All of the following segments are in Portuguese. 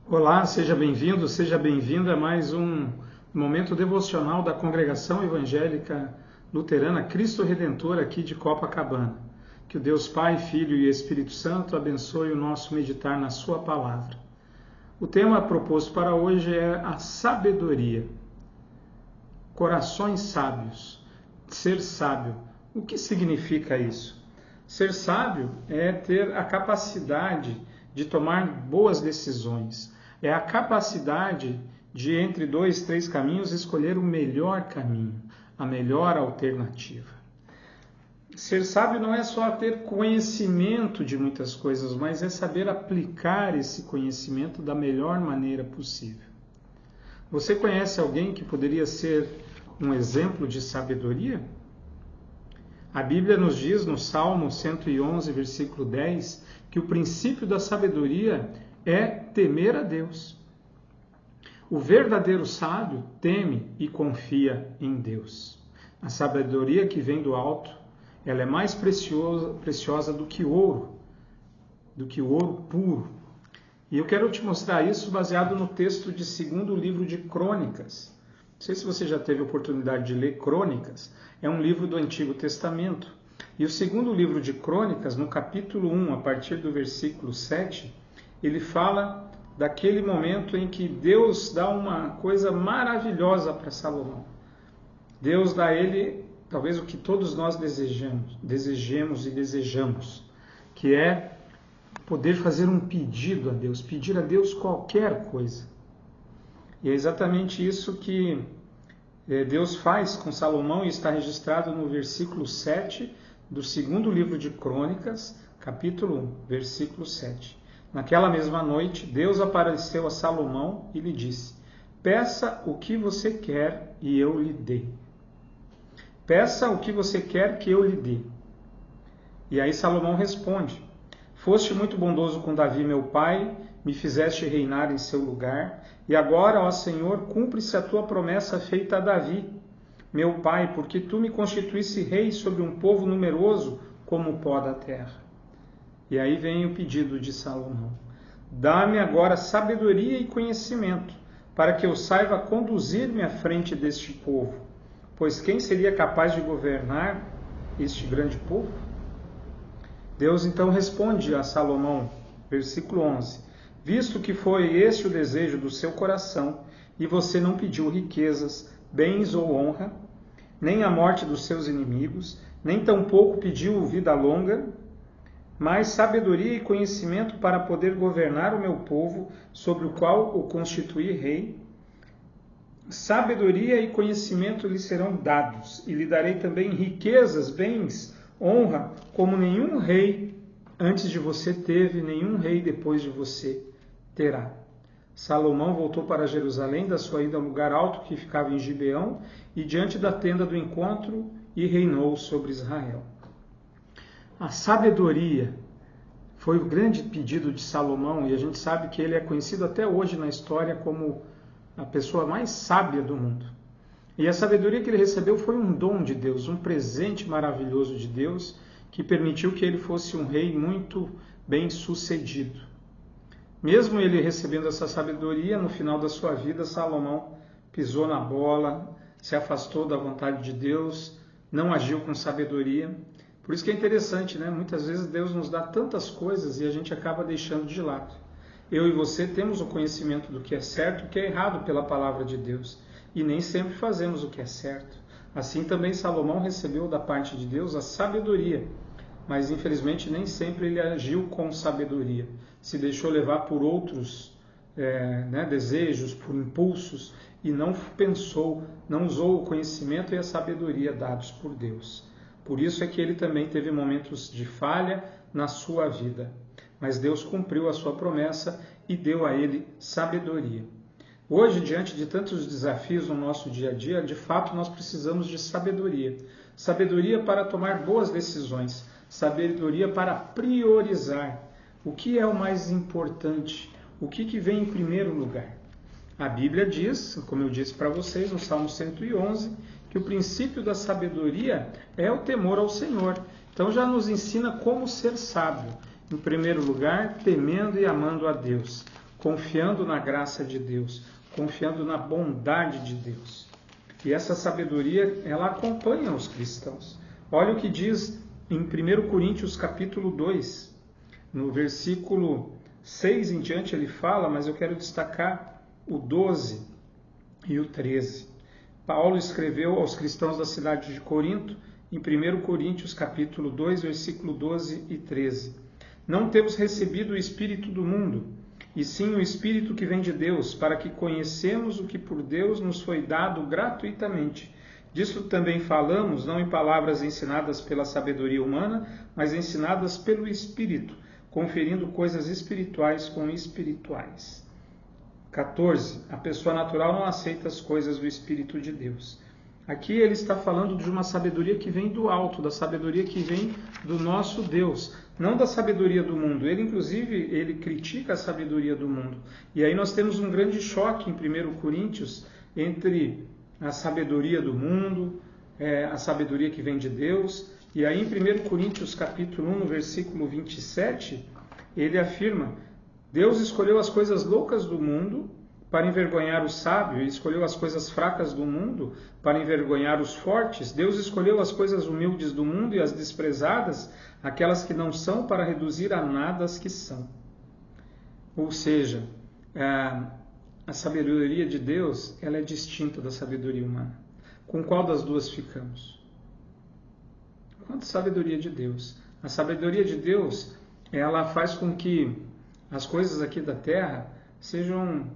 Olá, seja bem-vindo, seja bem-vinda a mais um momento devocional da Congregação Evangélica Luterana Cristo Redentor aqui de Copacabana. Que o Deus Pai, Filho e Espírito Santo abençoe o nosso meditar na sua palavra. O tema proposto para hoje é a sabedoria. Corações sábios. Ser sábio. O que significa isso? Ser sábio é ter a capacidade de tomar boas decisões. É a capacidade de, entre 2, 3 caminhos, escolher o melhor caminho, a melhor alternativa. Ser sábio não é só ter conhecimento de muitas coisas, mas é saber aplicar esse conhecimento da melhor maneira possível. Você conhece alguém que poderia ser um exemplo de sabedoria? A Bíblia nos diz no Salmo 111, versículo 10, que o princípio da sabedoria é temer a Deus. O verdadeiro sábio teme e confia em Deus. A sabedoria que vem do alto, ela é mais preciosa do que o ouro puro. E eu quero te mostrar isso baseado no texto de 2º livro de Crônicas. Não sei se você já teve a oportunidade de ler Crônicas. É um livro do Antigo Testamento. E o 2º livro de Crônicas, no capítulo 1, a partir do versículo 7, ele fala daquele momento em que Deus dá uma coisa maravilhosa para Salomão. Deus dá a ele, talvez o que todos nós desejemos e desejamos, que é poder fazer um pedido a Deus, pedir a Deus qualquer coisa. E é exatamente isso que Deus faz com Salomão e está registrado no versículo 7 do 2º livro de Crônicas, capítulo 1, versículo 7. Naquela mesma noite, Deus apareceu a Salomão e lhe disse: peça o que você quer e eu lhe dê. Peça o que você quer que eu lhe dê. E aí Salomão responde: foste muito bondoso com Davi, meu pai, me fizeste reinar em seu lugar, e agora, ó Senhor, cumpre-se a tua promessa feita a Davi, meu pai, porque tu me constituísse rei sobre um povo numeroso como o pó da terra. E aí vem o pedido de Salomão: dá-me agora sabedoria e conhecimento, para que eu saiba conduzir-me à frente deste povo, pois quem seria capaz de governar este grande povo? Deus então responde a Salomão, versículo 11: visto que foi este o desejo do seu coração, e você não pediu riquezas, bens ou honra, nem a morte dos seus inimigos, nem tampouco pediu vida longa, mas sabedoria e conhecimento para poder governar o meu povo, sobre o qual o constituí rei, sabedoria e conhecimento lhe serão dados, e lhe darei também riquezas, bens, honra, como nenhum rei antes de você teve, nenhum rei depois de você terá. Salomão voltou para Jerusalém da sua ida ao lugar alto que ficava em Gibeão e diante da tenda do encontro e reinou sobre Israel. A sabedoria foi o grande pedido de Salomão e a gente sabe que ele é conhecido até hoje na história como a pessoa mais sábia do mundo. E a sabedoria que ele recebeu foi um dom de Deus, um presente maravilhoso de Deus que permitiu que ele fosse um rei muito bem sucedido. Mesmo ele recebendo essa sabedoria, no final da sua vida, Salomão pisou na bola, se afastou da vontade de Deus, não agiu com sabedoria. Por isso que é interessante, né? Muitas vezes Deus nos dá tantas coisas e a gente acaba deixando de lado. Eu e você temos o conhecimento do que é certo e o que é errado pela palavra de Deus. E nem sempre fazemos o que é certo. Assim também Salomão recebeu da parte de Deus a sabedoria. Mas infelizmente nem sempre ele agiu com sabedoria. Se deixou levar por outros desejos, por impulsos, e não pensou, não usou o conhecimento e a sabedoria dados por Deus. Por isso é que ele também teve momentos de falha na sua vida. Mas Deus cumpriu a sua promessa e deu a ele sabedoria. Hoje, diante de tantos desafios no nosso dia a dia, de fato nós precisamos de sabedoria. Sabedoria para tomar boas decisões. Sabedoria para priorizar. O que é o mais importante? O que vem em primeiro lugar? A Bíblia diz, como eu disse para vocês no Salmo 111, que o princípio da sabedoria é o temor ao Senhor. Então já nos ensina como ser sábio. Em primeiro lugar, temendo e amando a Deus. confiando na graça de Deus, confiando na bondade de Deus. E essa sabedoria, ela acompanha os cristãos. Olha o que diz em 1 Coríntios capítulo 2, no versículo 6 em diante ele fala, mas eu quero destacar o 12 e o 13. Paulo escreveu aos cristãos da cidade de Corinto, em 1 Coríntios capítulo 2, versículo 12 e 13. Não temos recebido o Espírito do mundo, e sim o Espírito que vem de Deus, para que conhecemos o que por Deus nos foi dado gratuitamente. Disso também falamos, não em palavras ensinadas pela sabedoria humana, mas ensinadas pelo Espírito, conferindo coisas espirituais com espirituais. 14. A pessoa natural não aceita as coisas do Espírito de Deus. Aqui ele está falando de uma sabedoria que vem do alto, da sabedoria que vem do nosso Deus, não da sabedoria do mundo. Ele, inclusive, ele critica a sabedoria do mundo. E aí nós temos um grande choque em 1 Coríntios entre a sabedoria do mundo, a sabedoria que vem de Deus. E aí em 1 Coríntios capítulo 1, no versículo 27, ele afirma: Deus escolheu as coisas loucas do mundo para envergonhar o sábio, e escolheu as coisas fracas do mundo para envergonhar os fortes. Deus escolheu as coisas humildes do mundo e as desprezadas, aquelas que não são, para reduzir a nada as que são. Ou seja, a sabedoria de Deus, ela é distinta da sabedoria humana. Com qual das duas ficamos? Com a sabedoria de Deus. A sabedoria de Deus, ela faz com que as coisas aqui da terra sejam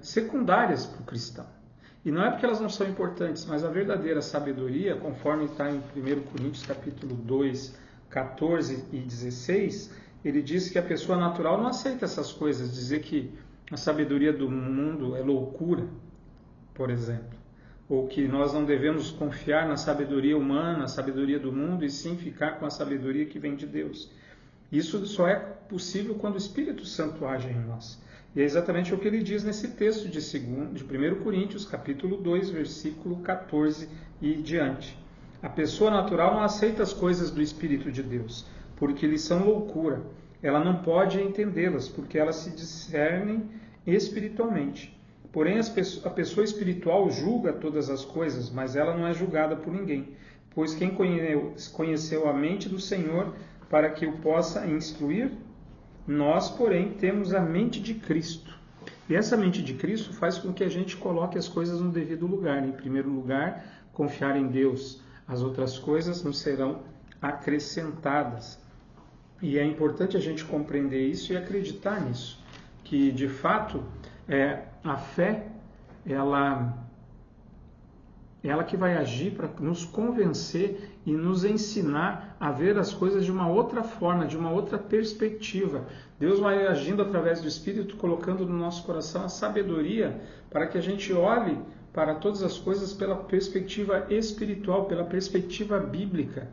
secundárias para o cristão. E não é porque elas não são importantes, mas a verdadeira sabedoria, conforme está em 1 Coríntios capítulo 2, 14 e 16, ele diz que a pessoa natural não aceita essas coisas, dizer que a sabedoria do mundo é loucura, por exemplo, ou que nós não devemos confiar na sabedoria humana, na sabedoria do mundo, e sim ficar com a sabedoria que vem de Deus. Isso só é possível quando o Espírito Santo age em nós. E é exatamente o que ele diz nesse texto de 1 Coríntios, capítulo 2, versículo 14 e diante. A pessoa natural não aceita as coisas do Espírito de Deus, porque lhes são loucura. Ela não pode entendê-las, porque elas se discernem espiritualmente. Porém, a pessoa espiritual julga todas as coisas, mas ela não é julgada por ninguém. Pois quem conheceu a mente do Senhor para que o possa instruir? Nós, porém, temos a mente de Cristo. E essa mente de Cristo faz com que a gente coloque as coisas no devido lugar. Em primeiro lugar, confiar em Deus. As outras coisas nos serão acrescentadas. E é importante a gente compreender isso e acreditar nisso. Que, de fato, a fé, ela que vai agir para nos convencer e nos ensinar a ver as coisas de uma outra forma, de uma outra perspectiva. Deus vai agindo através do Espírito, colocando no nosso coração a sabedoria para que a gente olhe para todas as coisas pela perspectiva espiritual, pela perspectiva bíblica.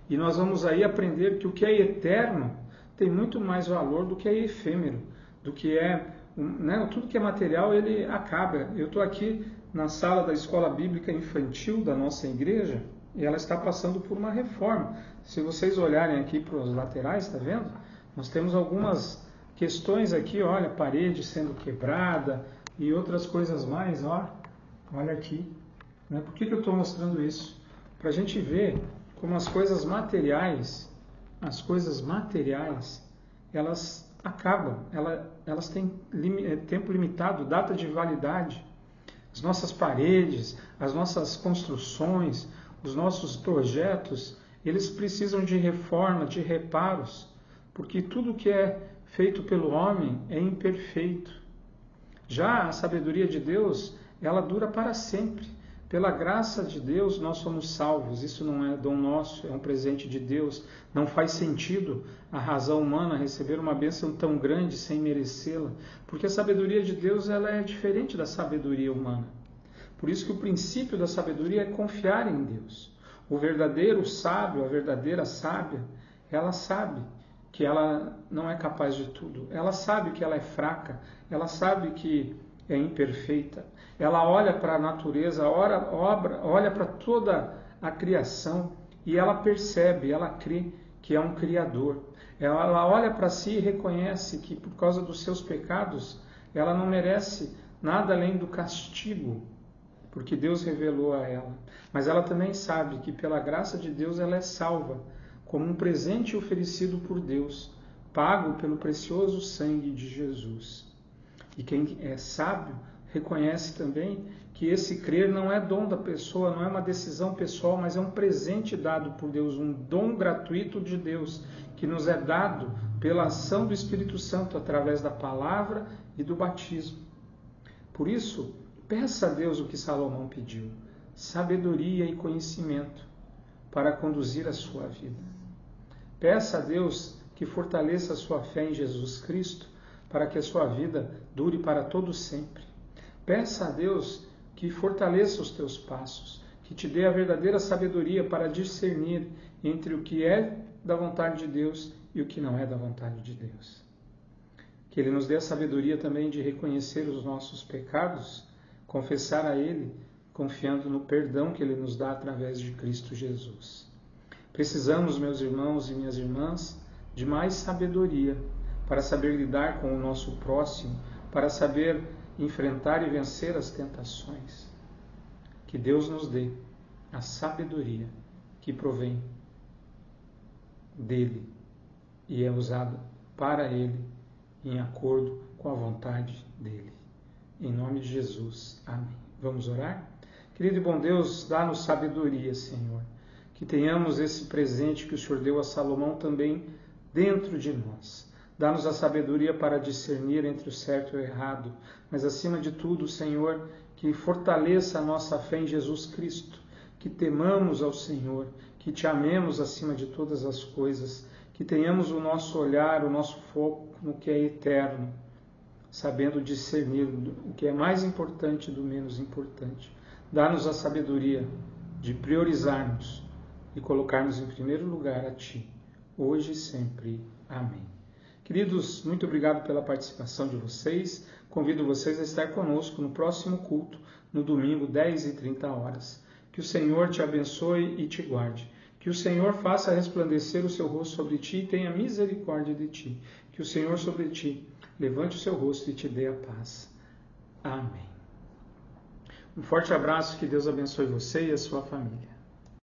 E nós vamos aí aprender que o que é eterno tem muito mais valor do que é efêmero, do que tudo que é material, ele acaba. Eu estou aqui na sala da escola bíblica infantil da nossa igreja e ela está passando por uma reforma. Se vocês olharem aqui para os laterais, está vendo? Nós temos algumas questões aqui, olha, parede sendo quebrada e outras coisas mais, olha aqui. Por que eu estou mostrando isso? Para a gente ver como as coisas materiais, elas acabam, elas têm tempo limitado, data de validade. As nossas paredes, as nossas construções, os nossos projetos, eles precisam de reforma, de reparos, porque tudo que é feito pelo homem é imperfeito. Já a sabedoria de Deus, ela dura para sempre. Pela graça de Deus, nós somos salvos. Isso não é dom nosso, é um presente de Deus. Não faz sentido a razão humana receber uma bênção tão grande sem merecê-la, porque a sabedoria de Deus ela é diferente da sabedoria humana. Por isso que o princípio da sabedoria é confiar em Deus. O verdadeiro sábio, a verdadeira sábia, ela sabe que ela não é capaz de tudo. Ela sabe que ela é fraca, ela sabe que é imperfeita. Ela olha para a natureza, olha para toda a criação e ela percebe, ela crê que é um Criador. Ela olha para si e reconhece que por causa dos seus pecados, ela não merece nada além do castigo, porque Deus revelou a ela. Mas ela também sabe que pela graça de Deus ela é salva, como um presente oferecido por Deus, pago pelo precioso sangue de Jesus. E quem é sábio reconhece também que esse crer não é dom da pessoa, não é uma decisão pessoal, mas é um presente dado por Deus, um dom gratuito de Deus, que nos é dado pela ação do Espírito Santo através da palavra e do batismo. Por isso, peça a Deus o que Salomão pediu: sabedoria e conhecimento para conduzir a sua vida. Peça a Deus que fortaleça a sua fé em Jesus Cristo para que a sua vida dure para todo sempre. Peça a Deus que fortaleça os teus passos, que te dê a verdadeira sabedoria para discernir entre o que é da vontade de Deus e o que não é da vontade de Deus. Que Ele nos dê a sabedoria também de reconhecer os nossos pecados, confessar a Ele, confiando no perdão que Ele nos dá através de Cristo Jesus. Precisamos, meus irmãos e minhas irmãs, de mais sabedoria para saber lidar com o nosso próximo, para saber enfrentar e vencer as tentações. Que Deus nos dê a sabedoria que provém dele e é usada para ele, em acordo com a vontade dele. Em nome de Jesus. Amém. Vamos orar? Querido e bom Deus, dá-nos sabedoria, Senhor. Que tenhamos esse presente que o Senhor deu a Salomão também dentro de nós. Dá-nos a sabedoria para discernir entre o certo e o errado, mas acima de tudo, Senhor, que fortaleça a nossa fé em Jesus Cristo, que temamos ao Senhor, que te amemos acima de todas as coisas, que tenhamos o nosso olhar, o nosso foco no que é eterno, sabendo discernir o que é mais importante do menos importante. Dá-nos a sabedoria de priorizarmos e colocarmos em primeiro lugar a Ti, hoje e sempre. Amém. Queridos, muito obrigado pela participação de vocês. Convido vocês a estar conosco no próximo culto, no domingo, 10h30. Que o Senhor te abençoe e te guarde. Que o Senhor faça resplandecer o seu rosto sobre ti e tenha misericórdia de ti. Que o Senhor sobre ti levante o seu rosto e te dê a paz. Amém. Um forte abraço, que Deus abençoe você e a sua família.